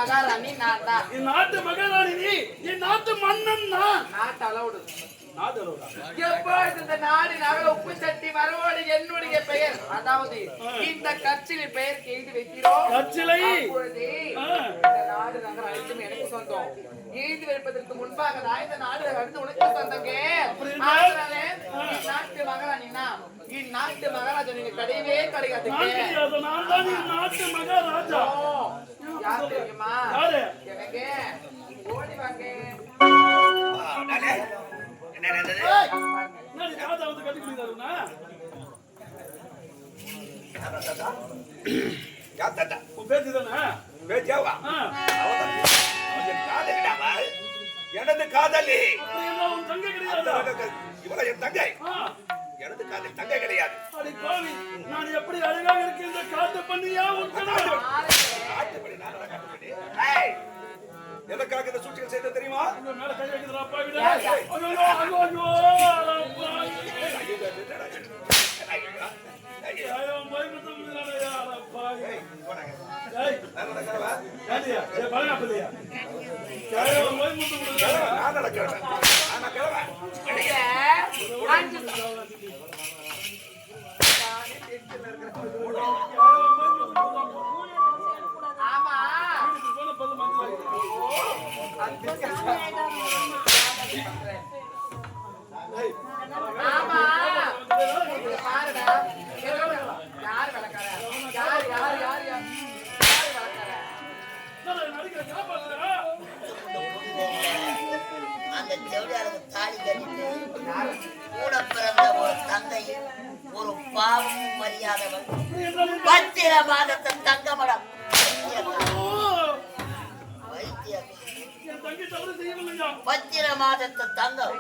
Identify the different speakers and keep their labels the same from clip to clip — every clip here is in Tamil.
Speaker 1: மகாராணி நான் தான்.
Speaker 2: என் நாட்டு மகாராணி நீ, என் நாட்டு மன்னன் நான்.
Speaker 1: நாட்டு அளவுடு
Speaker 2: நாட்டு அளவுடா.
Speaker 1: எப்பொழுது இந்த நாடு நகர உப்பு சட்டி வரவோடு என்னுடைய பெயர், அதாவது இந்த கட்சியில பெயர் எழுதி வைக்கிறோம்.
Speaker 2: கட்சிலை
Speaker 1: அப்பொழுது இந்த நாடு நகர அனைத்தும் எனக்கு சொந்தம். எழுதி வைப்பதற்கு முன்பாக நான் இந்த நாடு அடுத்து உனக்கு சொந்தங்க. அதனால நாட்டு மகாராணினா இந்நாட்டு மகாராஜா நீங்க கிடையவே கிடையாது.
Speaker 2: நான் தான் நாட்டு மகாராஜா.
Speaker 1: யார் தெரியுமா? எனக்கு ஓடி வாங்க.
Speaker 3: எனது காதலி
Speaker 2: இவளை என் தங்கை.
Speaker 3: எனது காதல் தங்கை கிடையாது.
Speaker 2: நான் எப்படி அழகாக இருக்கு இந்த காட்டு பண்ணியா
Speaker 3: எதற்காக இந்த சூழ்ச்சிகள் செய்த தெரியுமா?
Speaker 2: மேல கை வைக்கிறா அப்பா விட.
Speaker 4: அந்த செவிலியாருக்கு தாலி கட்டிட்டு கூட பிறந்த ஒரு தந்தை ஒரு பாவமும் மரியாதவன் பத்திர மாதத்தை தங்கமடம் பத்திர மாதத்தை தங்கம்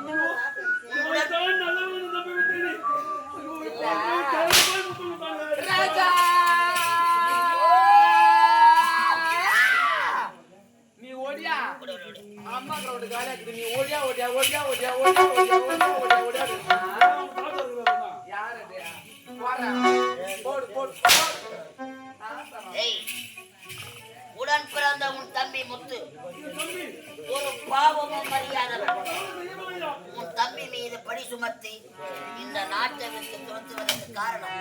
Speaker 1: நீ ஓடியா அம்மா கிரௌண்ட் காலியா இருக்குது. நீ ஓடியா ஓடியா ஓடியா ஓடியா ஓடியா ஓடியா ஓடியா ஓடியா யார் அது? போடு போடு
Speaker 4: உடன் பிறந்த உன் தம்பி முத்து ஒரு பாவமும் மரியாதவன் உன் தம்பி மீது படி சுமத்தி இந்த நாட்டை விட்டு துரத்துவதற்கு காரணம்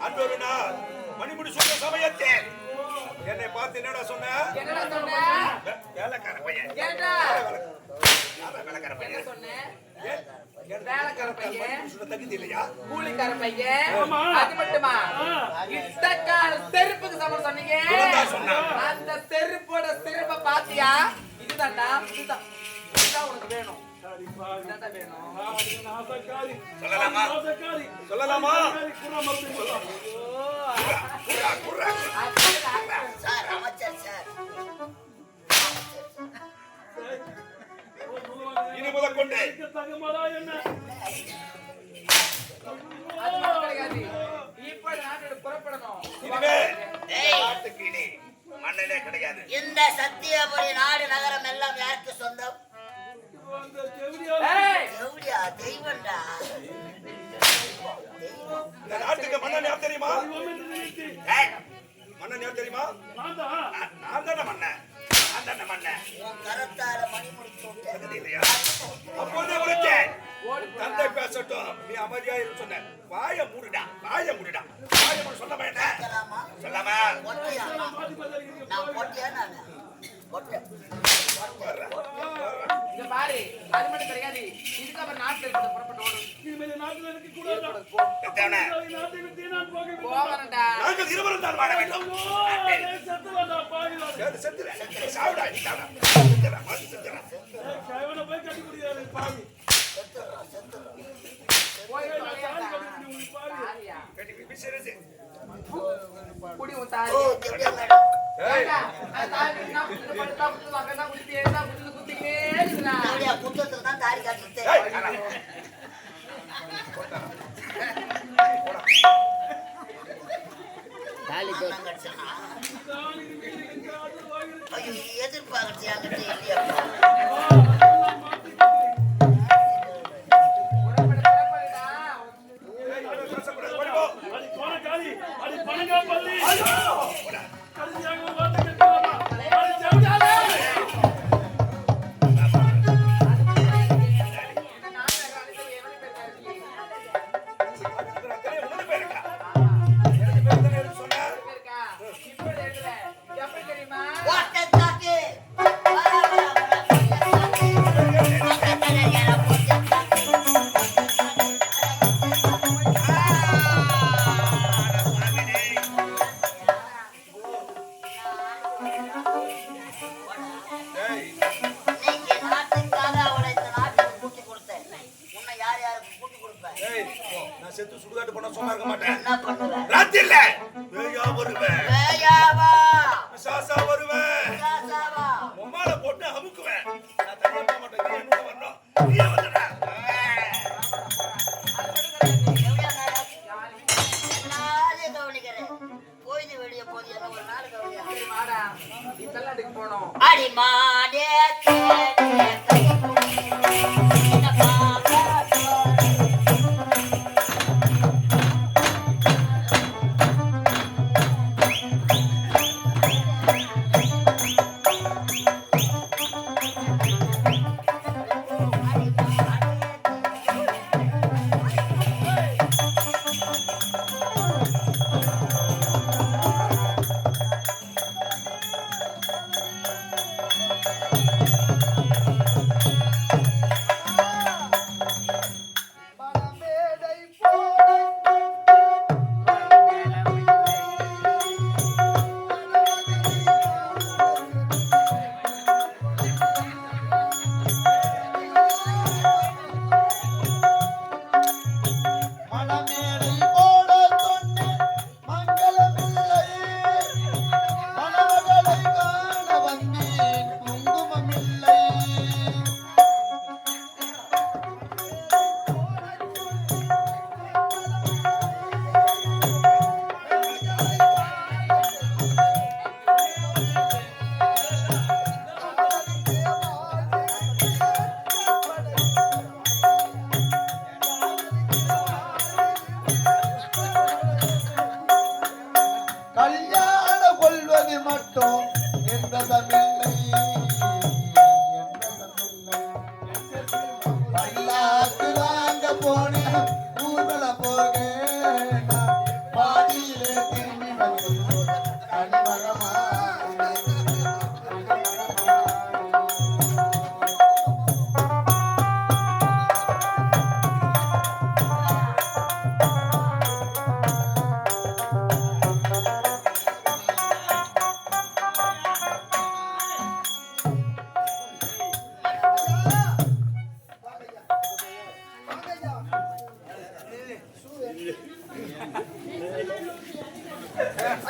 Speaker 3: அன்றொரு நாள் மணிமுடி சொன்ன சமயத்தில் என்னை பார்த்து என்னடா சொன்ன? வேலைக்கார பையன். வேலைக்கார பையன்
Speaker 1: சொன்னேன். வேலைக்கார பையன்
Speaker 3: தகுதி இல்லையா?
Speaker 1: கூலிக்கார பையன். அது மட்டுமா இத்தக்கால செருப்புக்கு சமம் சொன்னீங்க. அந்த செருப்போட சிறப்பை பாத்தியா? இதுதான்டா இதுதான் உனக்கு வேணும்.
Speaker 3: சொல்லலாமா?
Speaker 4: சார் அமைச்சர் சார்
Speaker 3: இனி முதற்கொண்டு மன்னனே கிடையாது.
Speaker 4: இந்த சத்தியபுரி நாடு நகரம் எல்லாம் யாருக்கு சொந்தம்? தெய்வம்டா.
Speaker 3: இந்த நாட்டுக்கு மன்னன் யார் தெரியுமா? மன்னன் யார் தெரியுமா? நான் தானே மன்னன்.
Speaker 4: கரத்தால மணி முடிச்சு
Speaker 3: அப்போதே உரைத்தேன். தந்தை பேசட்டும், நீ அமைதியா இரு சொன்ன. வாய மூடுடா. வாய மூடு சொல்ல வேண்டாம். சொல்லாமா?
Speaker 4: நான் போட்டியா நான்
Speaker 1: இங்க பாரு, அது மட்டும் கிடையாது. இதுக்கப்புறம் நாட்டுல இருக்கிற புறப்பட்டு ஓடும். போவரண்டா.
Speaker 3: நாங்கள் இருவரும் தான் வாழ வேண்டும். சாவுடா நீ சாவுடா.
Speaker 1: குடி உத்தாரி.
Speaker 4: குத்தத்துக்கு தான் தாரி காட்டிட்டு எதிர்பார்க்கறது என்கிட்ட இல்லையா?
Speaker 2: எங்க பள்ளி கடைசியாக ஒரு வார்த்தை கேட்கலாமா? அடி செவிடாலே!
Speaker 3: செத்து சுடுகாட்டு போனா சும்மா இருக்க மாட்டேன்.
Speaker 4: என்ன பண்ணுவ?
Speaker 3: ராத்திரில பேயா வருவேன்,
Speaker 4: பேயாவா?
Speaker 3: பிசாசா வருவேன்,
Speaker 4: பிசாசாவா?
Speaker 3: உம்மால போட்டு அமுக்குவேன். நான் தனியா போக மாட்டேன், நீ என்னோட வரணும். நீ வந்துடா.
Speaker 4: எவ்வளவு நேரம்? எல்லாரையும் கவனிக்கிறேன். போயிது வெளியே போது என்ன ஒரு நாள் கவனியா? அடி மாடே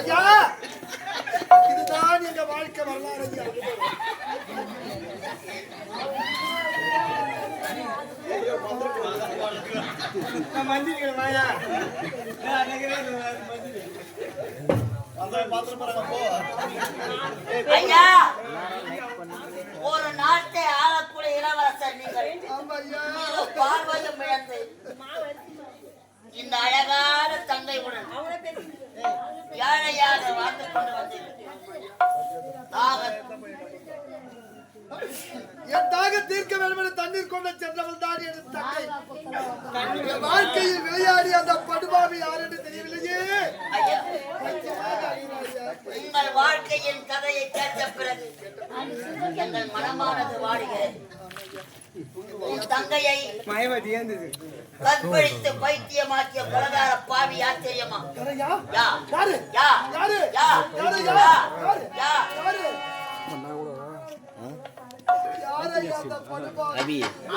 Speaker 2: ஐயா, இதுதான் எங்க வாழ்க்கை வரலாறு ஐயா.
Speaker 4: ஐயா, ஒரு நாட்டை ஆளக்கூடிய இளவரசர் நீங்கள் பார்வையும் இழந்து இந்த அழகான தங்கையுடன் ஏழையாக வாழ்ந்து கொண்டு வந்தீர்கள்.
Speaker 2: என் தாக தீர்க்க வேண்டும் என தண்ணீர் கொண்ட சென்றவள் தான் என் தங்கை. என் வாழ்க்கையில் விளையாடி அந்த படுபாவி யார் என்று தெரியவில்லையே.
Speaker 4: ஐயா, உங்கள் வாழ்க்கையின் கதையை கேட்ட பிறகு எங்கள் மனமானது வாடுகிறது. உன் தங்கையை கற்பழித்து பைத்தியமாக்கிய கொலகார பாவி யார் தெரியுமா?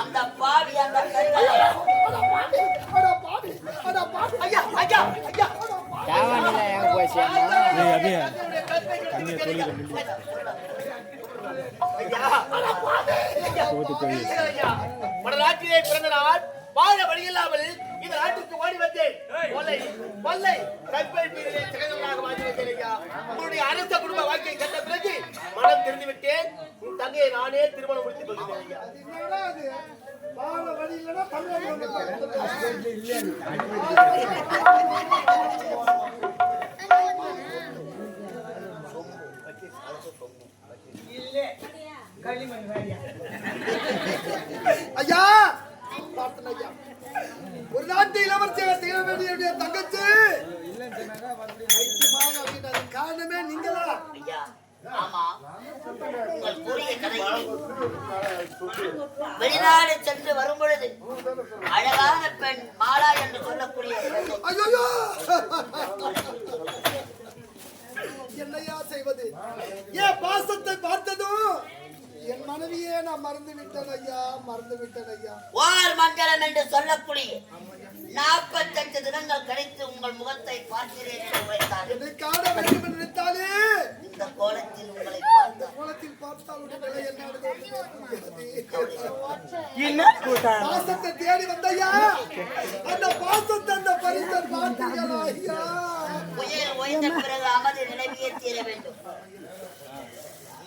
Speaker 4: அந்த பாவி அந்த
Speaker 1: வடநாட்டிலே பிறந்த நான் வாழ வழியில்லாமல் இந்த நாட்டுக்கு ஓடி வந்தேன். கொள்ளை கைப்பற்றியிலே சிறந்தவனாக மாற்றி வந்தேன் ஐயா. உங்களுடைய அரச குடும்ப வாழ்க்கையை கண்ட பிறகு மனம் தெரிந்து விட்டேன். உன் தங்கையை நானே திருமணம் முடித்துக் கொள்கிறேன் ஐயா.
Speaker 4: ஐயா ஆமா உங்கள் கூறிய கதையிலே வெளிநாடு சென்று வரும் பொழுது அழகான பெண் மாலா என்று சொல்லக்கூடிய பெண்ணை
Speaker 2: ஐயோ என்னையா செய்வது? என் பாசத்தை பார்த்ததும் என் மனைவியே நான் மறந்து விட்டேன் ஐயா, மறந்து விட்டேன் ஐயா.
Speaker 4: வார் மண்டலம் என்று சொல்லக்கூடிய 48 தினங்கள் கழித்து உங்கள் முகத்தை பார்க்கிறேன் என்று உரைத்தார்.
Speaker 2: என்னை காண வேண்டும் என்று நினைத்தாலே
Speaker 4: இந்த கோலத்தில் உங்களை பார்த்தார்.
Speaker 2: கோலத்தில் பார்த்தால் உடனே
Speaker 1: என்ன
Speaker 2: பாசத்தை தேடி வந்தையா, அந்த பாசத்தை அந்த பரிசை பார்த்தீங்களா ஐயா?
Speaker 4: புயல் ஓய்ந்த பிறகு அமைதி நிலவியே தீர வேண்டும்.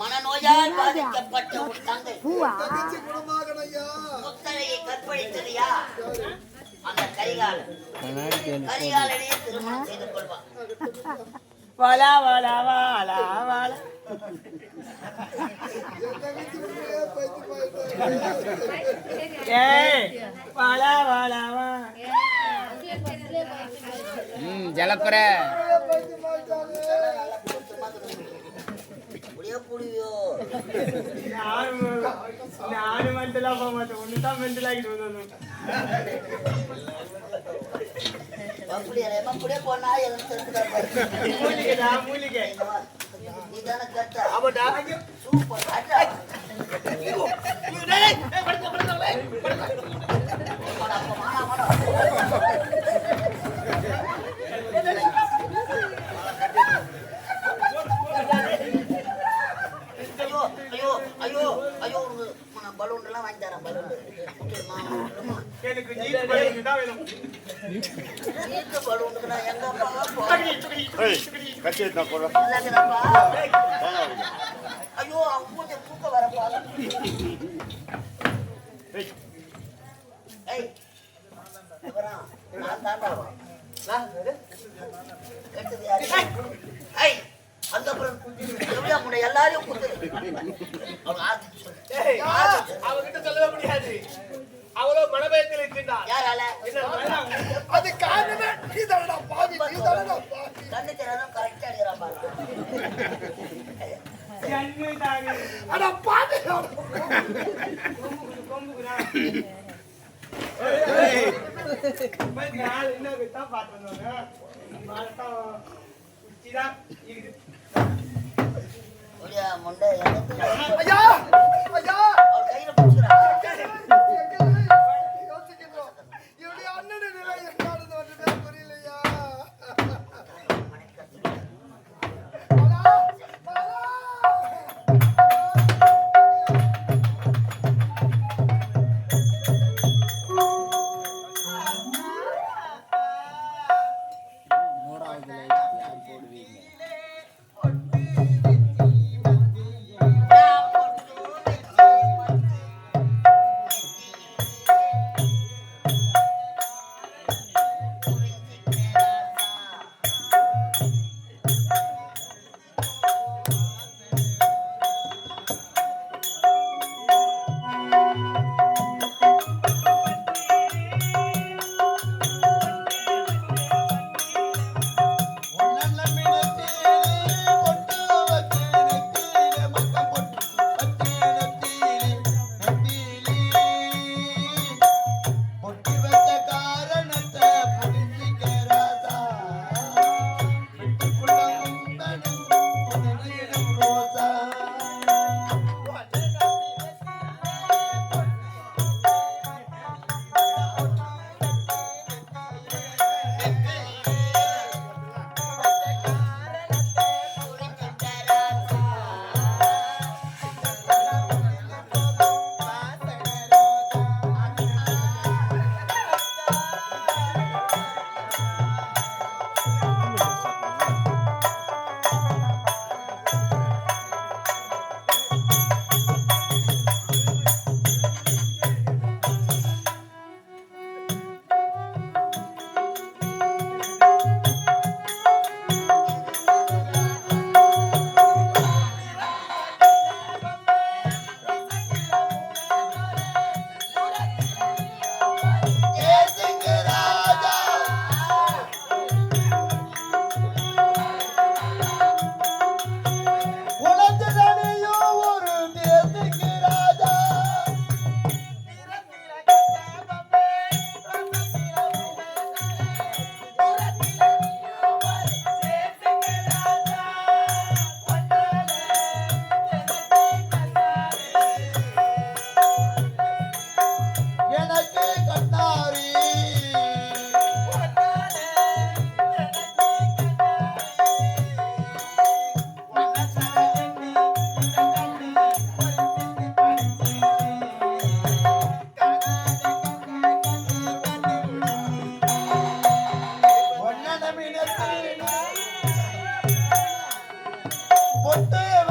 Speaker 4: மனநோயால் பாதிக்கப்பட்ட உன் தங்கை
Speaker 2: தங்கச்சி குணமாகணும் ஐயா.
Speaker 4: முத்தரையை கற்பழித்தது யார்? அந்த கரிகாலனையே திருமணம் செய்து கொள்வார்.
Speaker 1: வாலா வாலா வாலா வாலா
Speaker 2: என் தங்கச்சி உண்மையிலே பைத்து போயிட்டாங்க.
Speaker 1: ஏய் வாலா வாலா வா ஜலப்புற
Speaker 2: பைத்து போயிட்டாங்க.
Speaker 4: புளியோ புளியோ
Speaker 1: நானு மெண்டலா போக மாட்டேன், ஒண்ணுதான் மெண்டலாகிட்டு வந்தோம்.
Speaker 4: புளிய போனா
Speaker 1: மூலிகைடா மூலிகை.
Speaker 4: நீதான கேட்ட
Speaker 1: ஆமாடா.
Speaker 4: சூப்பர் ஐயோ ஐயோ ஐயோ பலூன் எல்லாம் வாங்கி தரேன். பலூன்
Speaker 1: எனக்கு நீட் பலூன் தான் வேணும்.
Speaker 4: பலூனுக்கு நான் எங்கப்பா
Speaker 3: கட்சியை தான் போடுறோம்.
Speaker 4: இல்லைங்கப்பா. ஐயோ அவங்க கொஞ்சம் தூக்க வரப்பா. ஏய் அப்புறம் நான் தாண்டா கெட்டது யாரு? ஏய் அதுக்கப்புறம் எப்படியா முன்ன எல்லாரையும் கொடுத்துரு. அவங்க ஆதிச்சு சொல்லு.
Speaker 1: அவகிட்ட சொல்லவே முடியாது, அவ்வளவு மனபயத்தில் இருக்கின்றார்.
Speaker 4: யாரால
Speaker 2: அது காரணமே நீதானடா பாவி, நீதானடா பாவி.
Speaker 4: கண்ணு தெரியாதான் கரெக்டா அடிக்கிறான் பாரு.
Speaker 1: கண்ணு தாங்க
Speaker 2: அட பாவி.
Speaker 1: கொம்புக்குறா. என்ன தான் பார்த்து வந்தோங்க. மரத்தான் உச்சிதான் இருக்குது.
Speaker 4: ஒடியா முண்டை எனக்கு
Speaker 2: ஐயா ஐயா
Speaker 4: அவர் கையில பிடிச்சுக்கிறான்.
Speaker 2: யோசிக்கின்றோம். இவனுடைய அண்ணனின் நிலை என்னன்னு ஒன்றுமே புரியலையா? பட்டு